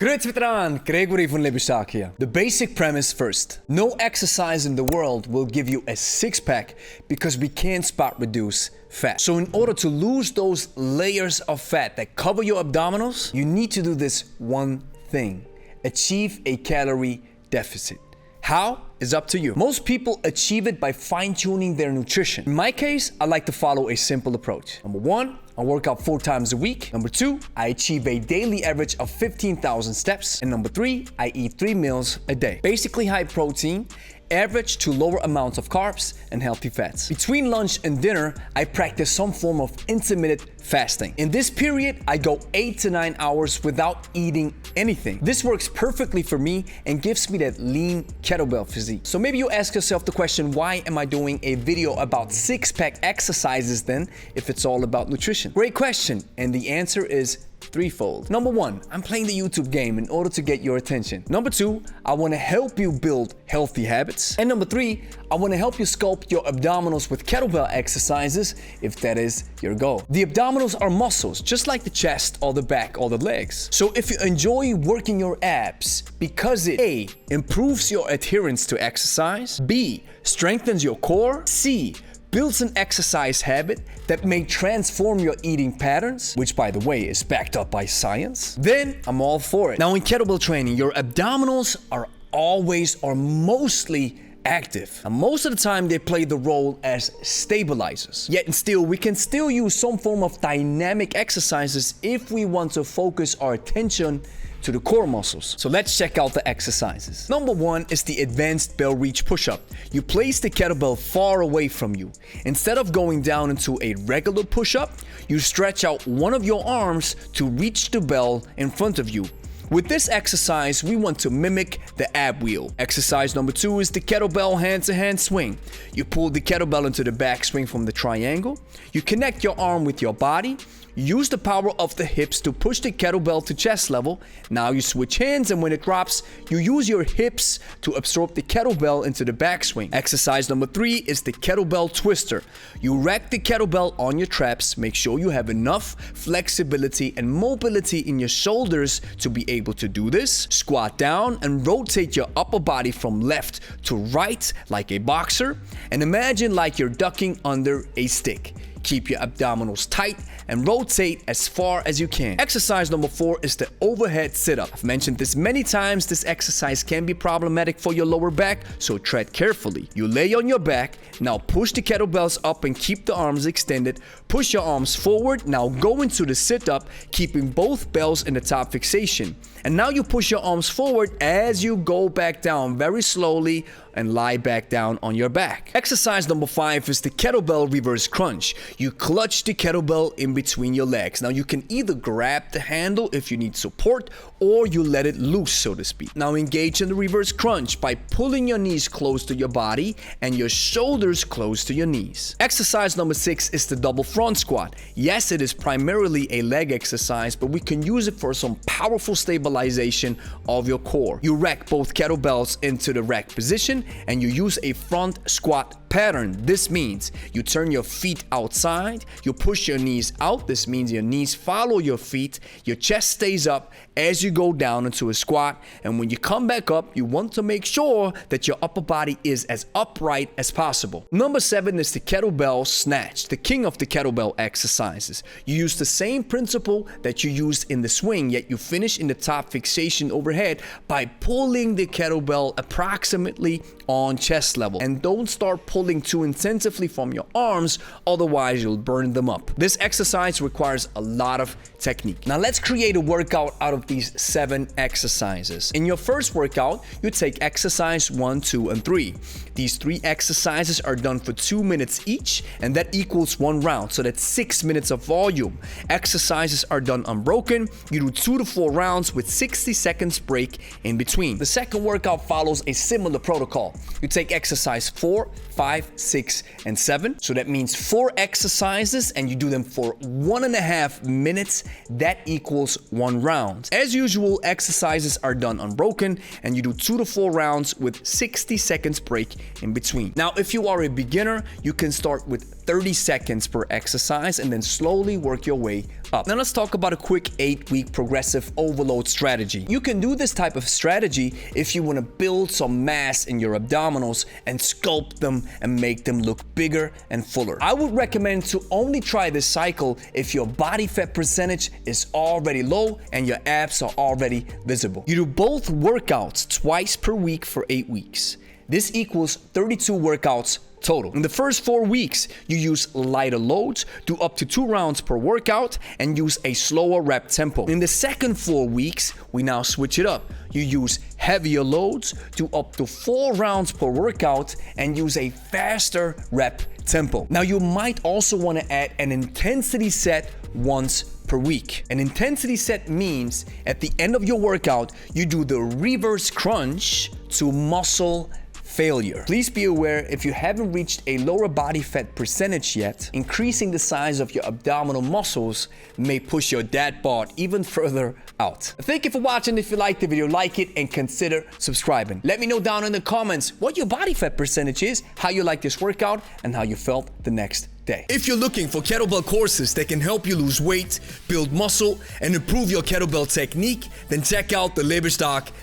Grüezi veteran, Gregory von Lebe here. The basic premise first. No exercise in the world will give you a six-pack because we can't spot reduce fat. So in order to lose those layers of fat that cover your abdominals, you need to do this one thing. Achieve a calorie deficit. How is up to you. Most people achieve it by fine-tuning their nutrition. In my case, I like to follow a simple approach. Number one, I work out 4 times a week. Number two, I achieve a daily average of 15,000 steps. And number three, I eat 3 meals a day. Basically high protein, average to lower amounts of carbs and healthy fats. Between lunch and dinner, I practice some form of intermittent fasting. In this period, I go 8 to 9 hours without eating anything. This works perfectly for me and gives me that lean kettlebell physique. So maybe you ask yourself the question, why am I doing a video about six-pack exercises then if it's all about nutrition? Great question, and the answer is threefold. Number one, I'm playing the YouTube game in order to get your attention. Number two, I want to help you build healthy habits. And number three, I want to help you sculpt your abdominals with kettlebell exercises if that is your goal. The abdominals are muscles, just like the chest or the back or the legs. So if you enjoy working your abs because it A, improves your adherence to exercise, B, strengthens your core, C, builds an exercise habit that may transform your eating patterns, which by the way is backed up by science, then I'm all for it. Now in kettlebell training, your abdominals are always or mostly active. And most of the time they play the role as stabilizers. Yet and still, we can still use some form of dynamic exercises if we want to focus our attention to the core muscles. So let's check out the exercises. Number one is the advanced bell reach push-up. You place the kettlebell far away from you. Instead of going down into a regular push-up, you stretch out one of your arms to reach the bell in front of you. With this exercise, we want to mimic the ab wheel. Exercise number two is the kettlebell hand-to-hand swing. You pull the kettlebell into the back swing from the triangle. You connect your arm with your body. Use the power of the hips to push the kettlebell to chest level. Now you switch hands, and when it drops, you use your hips to absorb the kettlebell into the backswing. Exercise number three is the kettlebell twister. You rack the kettlebell on your traps. Make sure you have enough flexibility and mobility in your shoulders to be able to do this. Squat down and rotate your upper body from left to right like a boxer. And imagine like you're ducking under a stick. Keep your abdominals tight and rotate as far as you can. Exercise number four is the overhead sit-up. I've mentioned this many times. This exercise can be problematic for your lower back, so tread carefully. You lay on your back. Now push the kettlebells up and keep the arms extended. Push your arms forward. Now go into the sit-up, keeping both bells in the top fixation. And now you push your arms forward as you go back down very slowly and lie back down on your back. Exercise number five is the kettlebell reverse crunch. You clutch the kettlebell in between your legs. Now you can either grab the handle if you need support, or you let it loose, so to speak. Now engage in the reverse crunch by pulling your knees close to your body and your shoulders close to your knees. Exercise number six is the double front squat. Yes, it is primarily a leg exercise, but we can use it for some powerful stabilization of your core. You rack both kettlebells into the rack position and you use a front squat pattern. This means you turn your feet outside, you push your knees out. This means your knees follow your feet, your chest stays up as you go down into a squat, and when you come back up, you want to make sure that your upper body is as upright as possible. Number seven is the kettlebell snatch, the king of the kettlebell exercises. You use the same principle that you used in the swing, yet you finish in the top fixation overhead by pulling the kettlebell approximately on chest level. And don't start pulling too intensively from your arms, otherwise you'll burn them up. This exercise requires a lot of technique. Now let's create a workout out of these 7 exercises. In your first workout, you take exercise 1, 2, and 3. These 3 exercises are done for 2 minutes each, and that equals 1 round, so that's 6 minutes of volume. Exercises are done unbroken. You do 2 to 4 rounds with 60 seconds break in between. The second workout follows a similar protocol. You take exercise 4, 5, 6, and 7. So that means 4 exercises and you do them for 1.5 minutes. That equals 1 round. As usual, exercises are done unbroken and you do 2 to 4 rounds with 60 seconds break in between. Now, if you are a beginner, you can start with 30 seconds per exercise and then slowly work your way up. Now let's talk about a quick 8-week progressive overload strategy. You can do this type of strategy if you want to build some mass in your abdominals and sculpt them and make them look bigger and fuller. I would recommend to only try this cycle if your body fat percentage is already low and your abs are already visible. You do both workouts twice per week for 8 weeks. This equals 32 workouts total. In the first 4 weeks, you use lighter loads, do up to 2 rounds per workout, and use a slower rep tempo. In the second 4 weeks, we now switch it up. You use heavier loads, do up to 4 rounds per workout, and use a faster rep tempo. Now, you might also want to add an intensity set once per week. An intensity set means at the end of your workout, you do the reverse crunch to muscle failure. Please be aware, if you haven't reached a lower body fat percentage yet, increasing the size of your abdominal muscles may push your dad bod even further out. Thank you for watching. If you liked the video, like it and consider subscribing. Let me know down in the comments what your body fat percentage is, how you like this workout, and how you felt the next day. If you're looking for kettlebell courses that can help you lose weight, build muscle, and improve your kettlebell technique, then check out the Lebe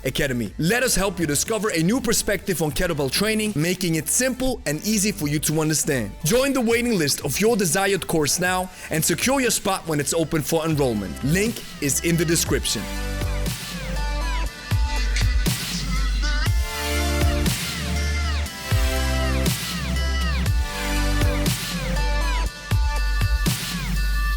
Academy. Let us help you discover a new perspective on kettlebell training, making it simple and easy for you to understand. Join the waiting list of your desired course now and secure your spot when it's open for enrollment. Link is in the description.